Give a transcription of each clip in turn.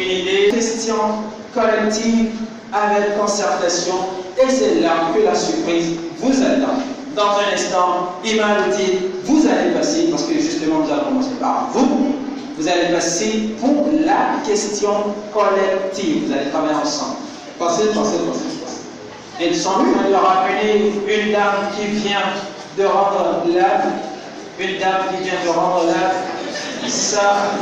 une idée, question collective avec concertation, et c'est là que la surprise vous attend. Dans un instant, Imam dit, vous allez passer, parce que justement nous allons commencer par vous, vous allez passer pour la question collective, vous allez travailler ensemble. Passez. Ils sont en train de rappeler une dame qui vient de rendre l'âme, ça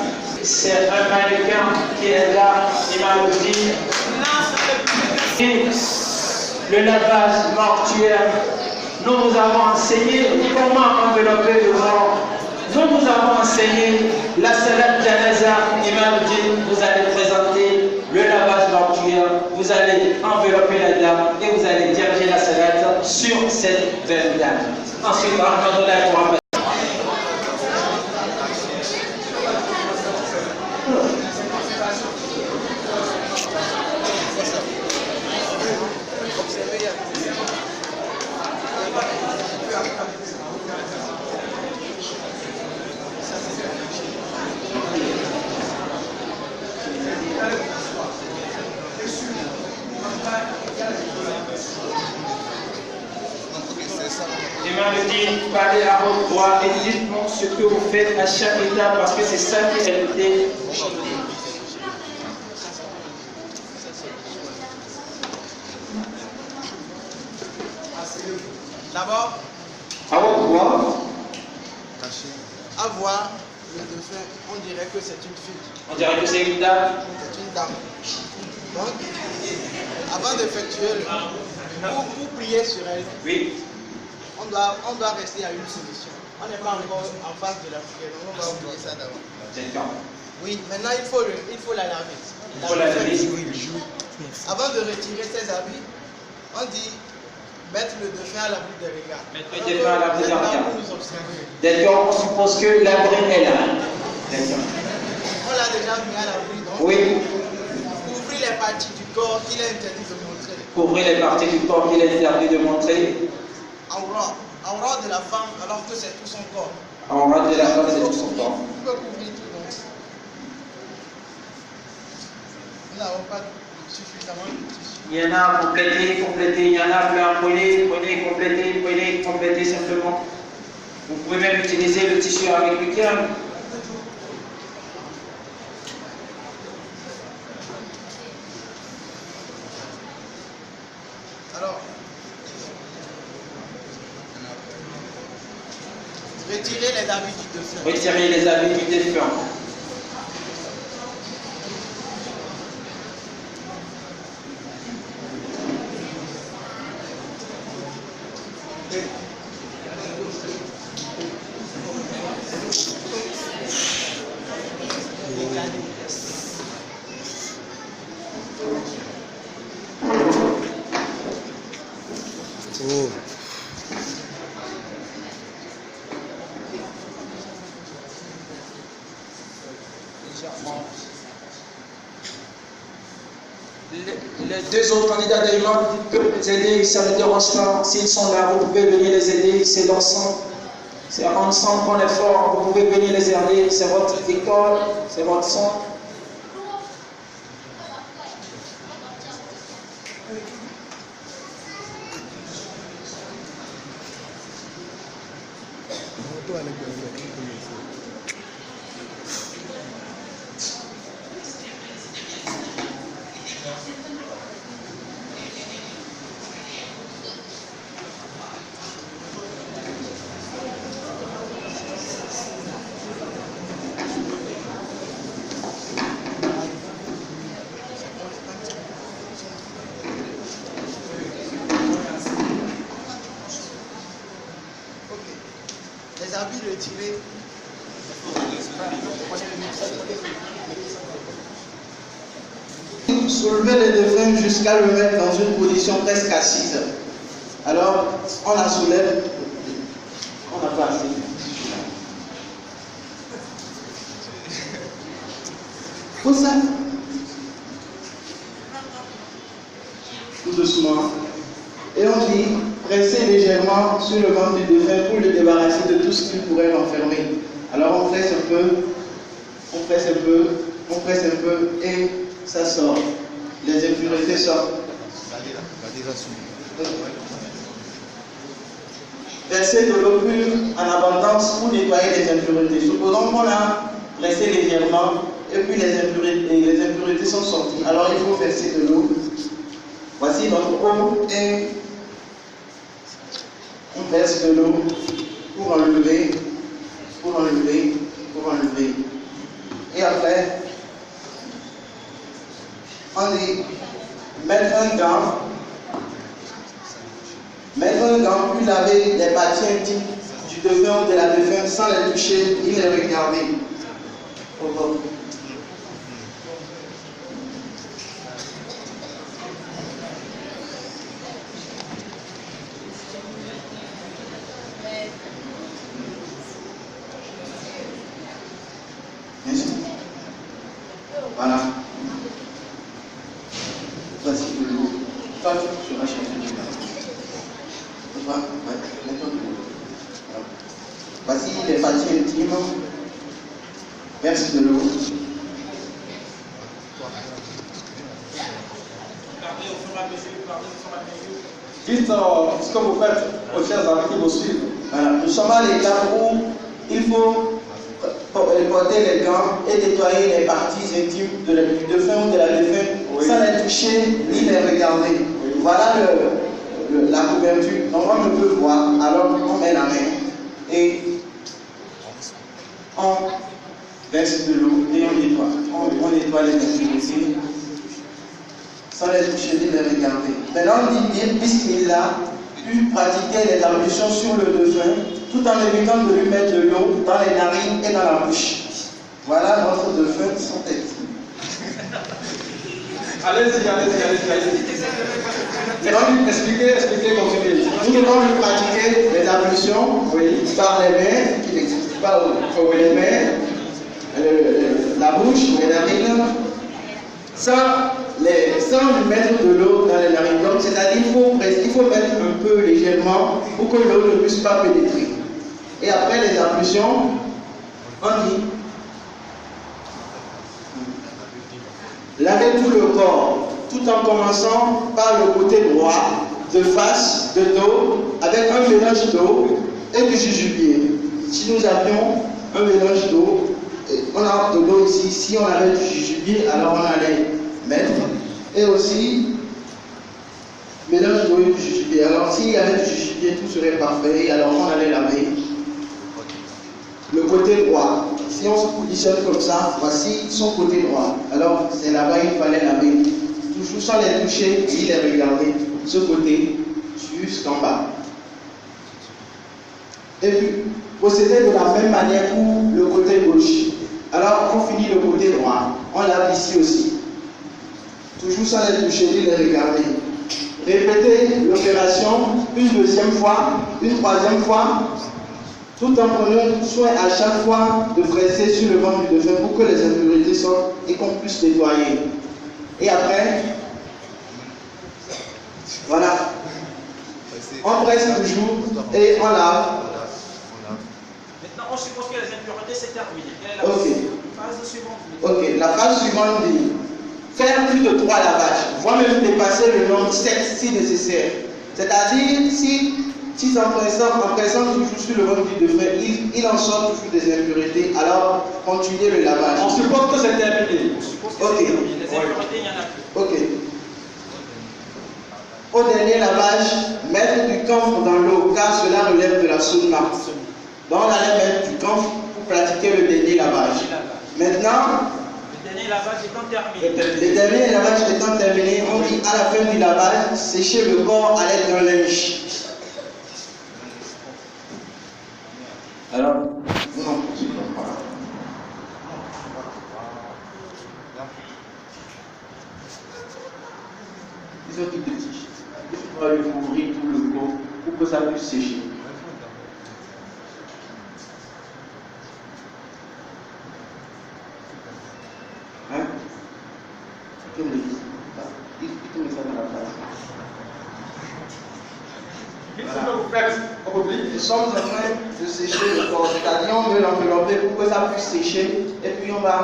c'est un mannequin qui est là, Imam dit, le lavage mortuaire. Nous vous avons enseigné comment envelopper le mort. Nous vous avons enseigné la salade janaza. Imam dit, vous allez présenter le lavage mortuaire, vous allez envelopper la dame et vous allez diriger la salade sur cette belle dame. Ensuite, Rahmatullah pour rappeler. Parlez à votre droit et dites-moi ce que vous faites à chaque étape parce que c'est ça qui est l'idée. D'abord, à votre droit, avoir le défunt, on dirait que c'est une fille. On dirait que c'est une dame. C'est une dame. Donc, avant d'effectuer le pour prier sur elle, oui. On doit rester à une position. On n'est pas encore en face de la prière, on va oublier ça d'abord. D'accord. Oui, maintenant il faut la laver. Il faut la laver. Avant de retirer ses habits, on dit mettre le défunt à l'abri des regards. Mettre le défunt à l'abri des regards. D'accord, on suppose que l'abri est là. D'accord. On l'a déjà mis à l'abri, donc. Oui. Couvrir les parties du corps qu'il est interdit de montrer. Couvrir les parties du corps qu'il est interdit de montrer. Aura de la femme alors que c'est tout son corps. Aura de la femme, c'est tout son corps. On peut couvrir tout donc. Nous n'avons pas suffisamment de tissu. Il y en a compléter, il y en a plein, prenez, complétez simplement. Vous pouvez même utiliser le tissu avec lequel. Alors, retirez les habits du défunt. Retirez les habits du défunt. Les deux autres candidats de l'imam peuvent les aider, ça ne dérange pas. S'ils sont là, vous pouvez venir les aider, c'est l'ensemble. C'est ensemble qu'on est fort, vous pouvez venir les aider, c'est votre école, c'est votre centre. Les habits retirés. Soulever le défunt jusqu'à le mettre dans une position presque assise. Alors, on la soulève. On n'a pas assez. Pour ça, tout doucement. Et on dit, pressez légèrement sur le ventre du défunt pour le débarrasser de tout ce qui pourrait l'enfermer. Alors on presse un peu, on presse un peu, on presse un peu et ça sort. Les impuretés sortent. Verser de l'eau pure en abondance pour nettoyer les impuretés. Supposons qu'on a pressé légèrement et puis les impuretés sont sorties. Alors il faut verser de l'eau. Voici notre eau et on verse de l'eau pour enlever. Et après, on dit mettre un gant, puis laver les parties intimes du défunt ou de la défunte sans les toucher, ni les regarder. Voilà. Voici de l'eau. Toi, tu vas chercher du lait. Voici les parties intimes. Verse de l'eau. Dites ce que vous faites aux chers amis qui vous suivent. Voilà. Nous sommes à l'étape où il faut porter les gants et nettoyer les parties intimes du défunt ou de la défunte, oui, sans les toucher ni les regarder. Oui. Voilà la couverture. Donc on ne peut voir, alors on met la main et on verse de l'eau et on nettoie. On nettoie les impuretés sans les toucher ni les regarder. Maintenant on dit bien, Bismillah, puis pratiquer les ablutions sur le défunt, tout en évitant de lui mettre de l'eau dans les narines et dans la bouche. Voilà notre défunt sans tête. Allez-y. Expliquez, continuez. Nous devons lui pratiquer les ablutions, oui, par les mains, qui n'existent pas, les mains, la bouche, les narines, sans lui mettre de l'eau dans les narines. Donc, c'est-à-dire qu'il faut mettre un peu légèrement pour que l'eau ne puisse pas pénétrer. Et après les ablutions, on dit laver tout le corps, tout en commençant par le côté droit, de face, de dos, avec un mélange d'eau et du jujubier. Si nous avions un mélange d'eau, on a de l'eau ici, si on avait du jujubier, alors on allait mettre, et aussi mélange d'eau et du jujubier. Alors s'il y avait du jujubier, tout serait parfait, alors on allait laver le côté droit. Si on se positionne comme ça, voici son côté droit. Alors c'est là-bas qu'il fallait laver. Toujours sans les toucher, ni les regarder. Ce côté jusqu'en bas. Et puis, procéder de la même manière pour le côté gauche. Alors on finit le côté droit. On lave ici aussi. Toujours sans les toucher, ni les regarder. Répétez l'opération une deuxième fois, une troisième fois, tout en prenant soin à chaque fois de presser sur le ventre du défunt pour que les impuretés sortent et qu'on puisse nettoyer. Et après, voilà, on presse toujours et on lave. Maintenant, on suppose que les impuretés c'est terminé. Quelle est la phase suivante? Ok, la phase suivante dit faire plus de 3 lavages, voire même dépasser le nombre de 7 si nécessaire. C'est-à-dire, si en pressant toujours sur le ventre du défunt, il en sort toujours des impuretés, alors continuez le lavage. On suppose que c'est terminé. Ok. Les impuretés, il n'y en a plus. Ok. Au dernier lavage, mettre du camphre dans l'eau, car cela relève de la sunna. Donc on allait mettre du camphre pour pratiquer le dernier lavage. Maintenant, le dernier lavage étant terminé. Le dernier lavage étant terminé, on dit à la fin du lavage, sécher le corps à l'aide d'un linge. Alors, non, je ne comprends pas. Ils sont tout petits. Il faudra lui couvrir tout le corps pour que ça puisse sécher. Hein? Il te met ça dans la place. Nous sommes en train de sécher le corps, c'est-à-dire on veut l'envelopper pour que ça puisse sécher et puis on va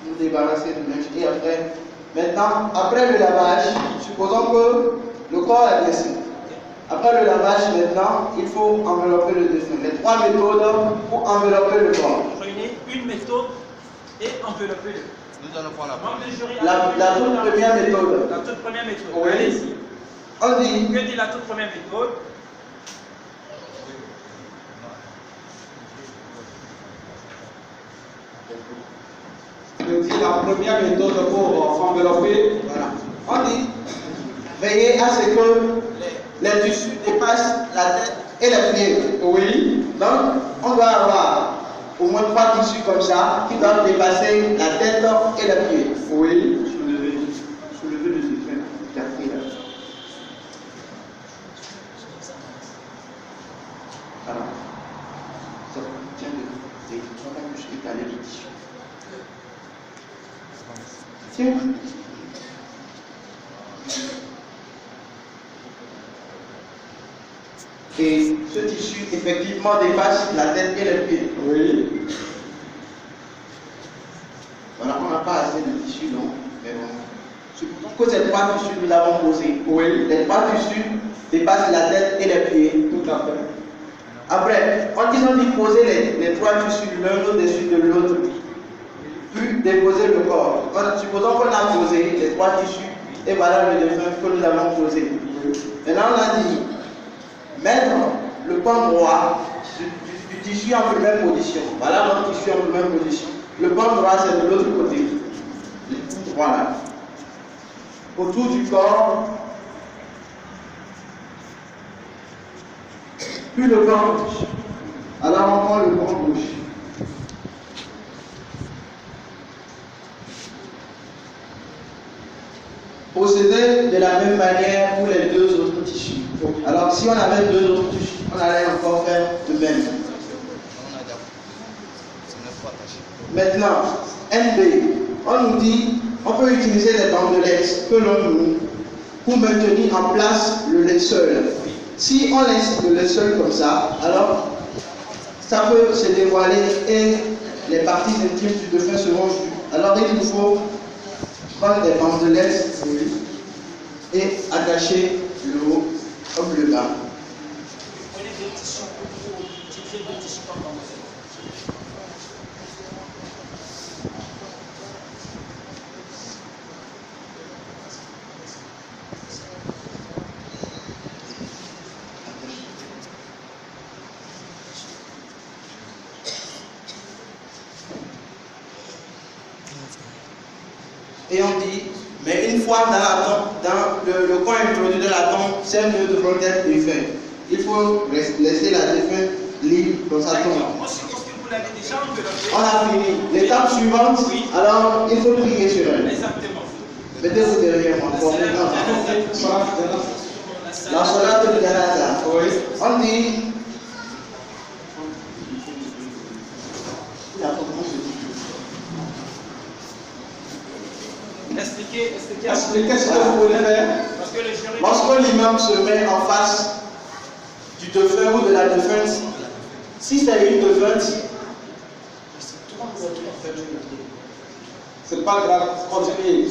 nous débarrasser du linge et après Maintenant, après le lavage, supposons que le corps est blessé. Après le lavage, maintenant, il faut envelopper le défunt. Les 3 méthodes pour envelopper le corps. Réunir une méthode et envelopper-le. La toute première méthode. La toute première méthode. Oui. Allez-y. On dit. Que dit la toute première méthode? Je dis la première méthode pour envelopper. Voilà. On dit veillez à ce que les tissus dépassent la tête et les pieds. Oui. Donc, on doit avoir au moins 3 tissus comme ça qui doivent dépasser la tête et les pieds. Oui. Soulever le défunt. Voilà. Ça contient des 3 plus étalés de tissu. Tiens. Et ce tissu effectivement dépasse la tête et les pieds. Oui. Voilà, on n'a pas assez de tissu, non? Mais bon. Supposons que ces 3 tissus nous l'avons posé. Oui. Les 3 tissus dépassent la tête et les pieds. Tout à fait. Après, quand ils ont dit poser les 3 tissus l'un au-dessus de l'autre, puis déposer le corps. Supposons qu'on a posé les 3 tissus et voilà le défunt que nous avons posé. Maintenant, on a dit mettre le pan droit du tissu en première position. Voilà notre tissu en première position. Le pan droit, c'est de l'autre côté. Voilà. Autour du corps, puis le pan gauche. Alors on prend le pan gauche. Procéder de la même manière pour les 2 autres tissus. Alors si on avait 2 autres tissus, on allait encore faire de même. Maintenant, NB, on nous dit, on peut utiliser les bandelettes que l'on noue pour maintenir en place le linceul. Si on laisse le linceul comme ça, alors ça peut se dévoiler et les parties intimes du défunt seront vues. Alors il nous faut prendre des bandelettes et attacher le haut comme le bas. Prenez des tissus pour utiliser des tissus comme bandelettes. Et on dit, mais une fois dans le coin introduit de la tombe, c'est mieux de prendre être défunt. Il faut laisser la défunte libre dans sa tombe. Moi, je suppose que vous l'avez déjà enveloppé. On a fini. L'étape suivante, Oui. alors il faut prier sur elle. Exactement. Mettez-vous derrière moi. Pour la salade de Janaza. Oui. On dit, Expliquez ce que vous voulez faire. Parce que le jury. lorsque l'imam se met en face du défunt ou de la défunte, si c'est une défunte, C'est pas grave. Continuez.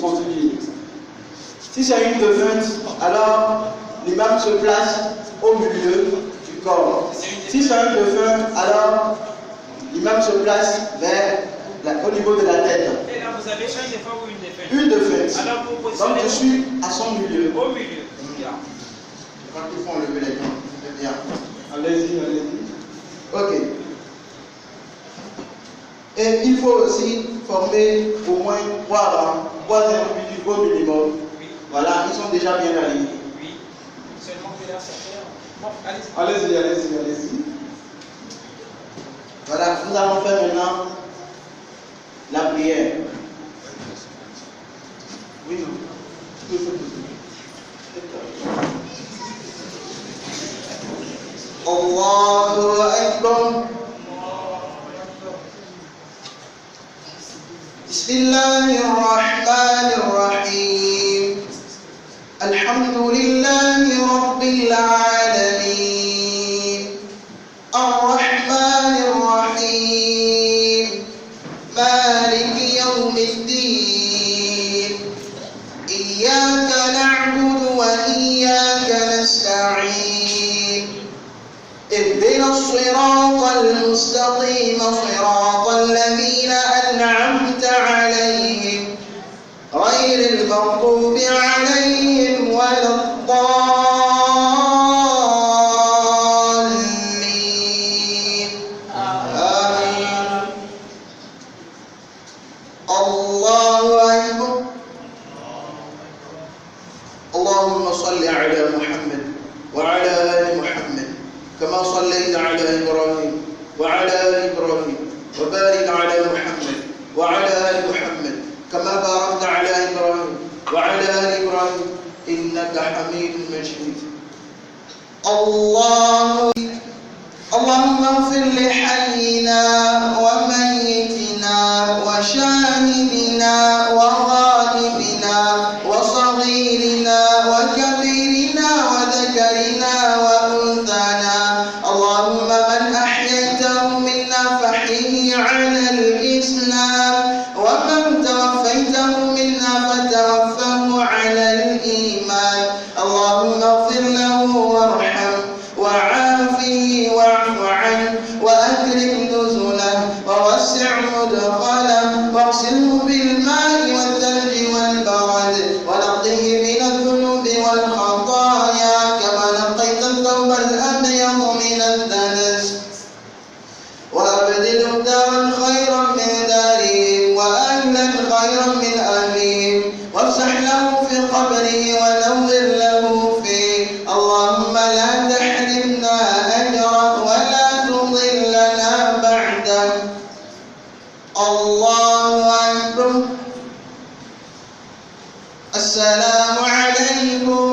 si c'est une défunte, alors l'imam se place au milieu du corps. Si c'est un défunt, alors l'imam se place au niveau de la tête. Et là, vous avez un défunt ou une défunte. Une défunte. Alors, vous Donc positionnez je suis à son milieu. au milieu. Bien. Quand ils font lever les mains, c'est bien. Allez-y. Ok. Et il faut aussi former au moins 3 individus au minimum. Oui. Voilà, ils sont déjà bien alignés. Oui. Seulement que là, ça fait. Bon, allez-y. Allez-y. Voilà, nous allons faire maintenant la prière. Oui, non. Allahu Akbar. Bismillahirrahmanirrahim. Alhamdulillahi Rabbil Alamin. Ar-Rahmanir-Rahim. Maliki Yawmiddin. إياك نعبد وإياك نستعين اهدنا الصراط المستقيم صراط الذين أنعمت عليهم غير المغضوب عليهم ولا الضالين آمين. الله أكبر. اللهم صل على محمد وعلى آل محمد كما صليت على إبراهيم وعلى آل إبراهيم وبارك على محمد وعلى آل محمد كما باركت على إبراهيم وعلى آل إبراهيم إنك حميد مجيد. اللهم اغفر لحينا وميتنا وشاهدنا وغائبنا وصغيرنا وكبيرنا وذكرنا وأنثانا. اللهم من أحييته منا فاحيه على الإسلام ومن توفيته منا فتوفه على الإيمان. اللهم اغفر له وارحمه وعافه واعف عنه وأكرم نزله ووسع مدخله واغسله بالماء والثلج والبرد ونقه من الذنوب والخطايا كما نقيت الثوب الأبيض من الدنس وأبدله دارا خيرا من دارهم وأهلا خيرا من أهلهم وافسح له في قبره ونور له فيه. اللهم لا تحرمنا أجره ولا تضلنا بعده. الله أكبر. السلام عليكم